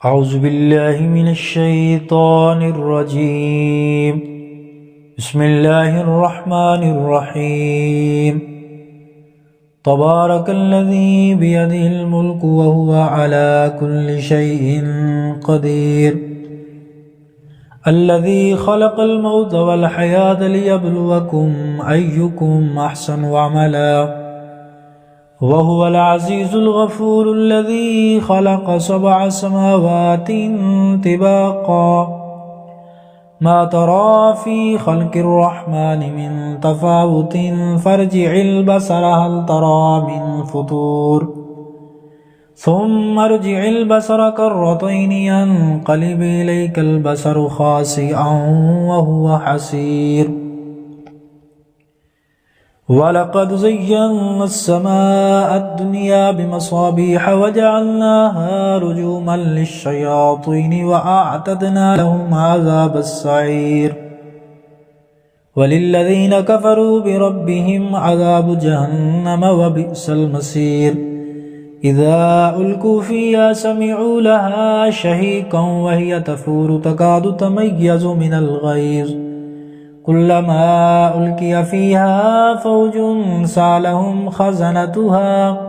أعوذ بالله من الشيطان الرجيم بسم الله الرحمن الرحيم تبارك الذي بيده الملك وهو على كل شيء قدير الذي خلق الموت والحياة ليبلوكم أيكم أحسن عملا وهو العزيز الغفور الذي خلق 7 سماوات طباقا ما ترى في خلق الرحمن من تفاوت فارجع البصر هل ترى من فطور ثم ارجع البصر كرتين ينقلب إليك البصر خاسئا وهو حسير ولقد زينا السماء الدنيا بمصابيح وجعلناها رجوما للشياطين وأعتدنا لهم عذاب السعير وللذين كفروا بربهم عذاب جهنم وبئس المصير إذا ألقوا فيها سمعوا لها شهيقا وهي تفور تكاد تميز من الغيظ كلما ألقي فيها فوج سألهم خزنتها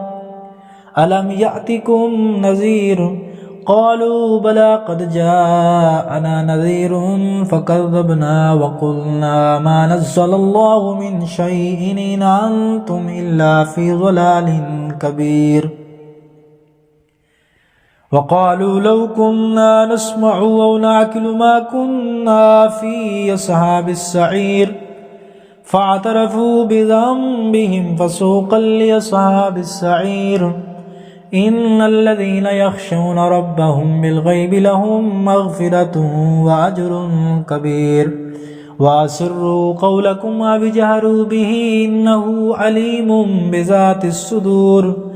ألم يأتكم نذير قالوا بلى قد جاءنا نذير فكذبنا وقلنا ما نزل الله من شيء إن أنتم إلا في ضلال كبير وقالوا لو كنا نسمع أو نعقل ما كنا في أصحاب السعير فاعترفوا بذنبهم فسوقا لأصحاب السعير إن الذين يخشون ربهم بالغيب لهم مغفرة وأجر كبير وأسروا قولكم وجهروا به إنه عليم بذات الصدور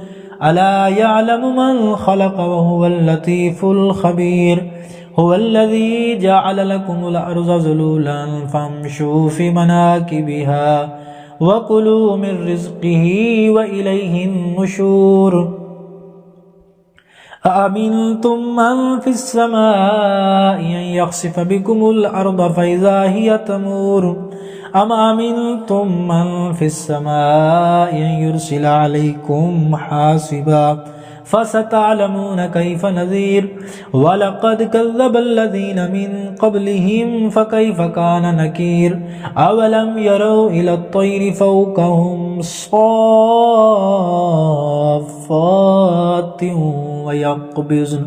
ألا يعلم من خلق وهو اللطيف الخبير هو الذي جعل لكم الأرض ذلولا فامشوا في مناكبها وكلوا من رزقه وإليه النشور أأمنتم من في السماء أن يخسف بكم الأرض فإذا هي تمور أم أمنتم من في السماء أن يرسل عليكم حاصبا فستعلمون كيف نذير ولقد كذب الذين من قبلهم فكيف كان نكير أولم يروا إلى الطير فوقهم صافات ويقبضن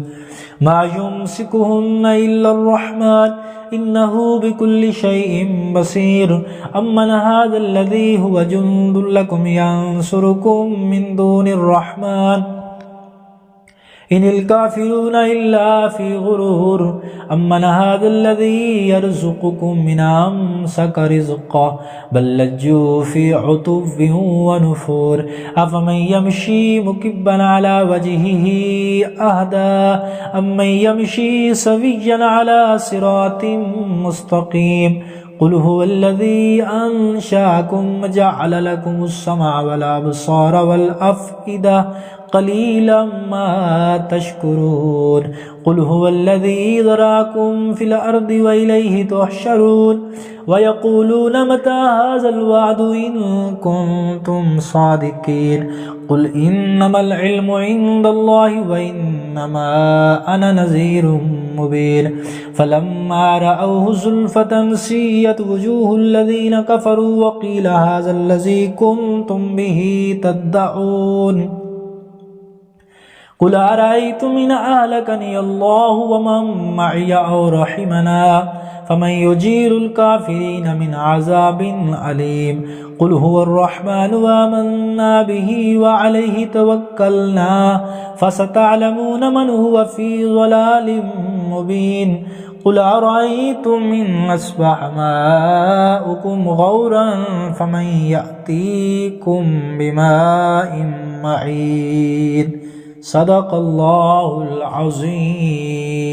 ما يمسكهن إلا الرحمن إنه بكل شيء بصير أمن هذا الذي هو جند لكم ينصركم من دون الرحمن إن الكافرون إلا في غرور أمن هذا الذي يرزقكم من أمسك رزقه بل لجوا في عتو ونفور أفمن يمشي مكبا على وجهه أهدى أمن يمشي سويا على صراط مستقيم قل هو الذي أنشأكم وجعل لكم السمع والأبصار والأفئدة قليلا ما تشكرون قل هو الذي ذراكم في الأرض وإليه تحشرون ويقولون متى هذا الوعد إن كنتم صادقين قل إنما العلم عند الله وإنما أنا نذير مبين فلما رأوه زلفة سيئت وجوه الذين كفروا وقيل هذا الذي كنتم به تدعون قل أرأيتم إن أهلكني الله ومن معي أو رحمنا فمن يجير الكافرين من عذاب أليم قل هو الرحمن وآمنا به وعليه توكلنا فستعلمون من هو في ضلال مبين قل أرأيتم إن أصبح ماؤكم غورا فمن يأتيكم بماء معين صدق الله العظيم.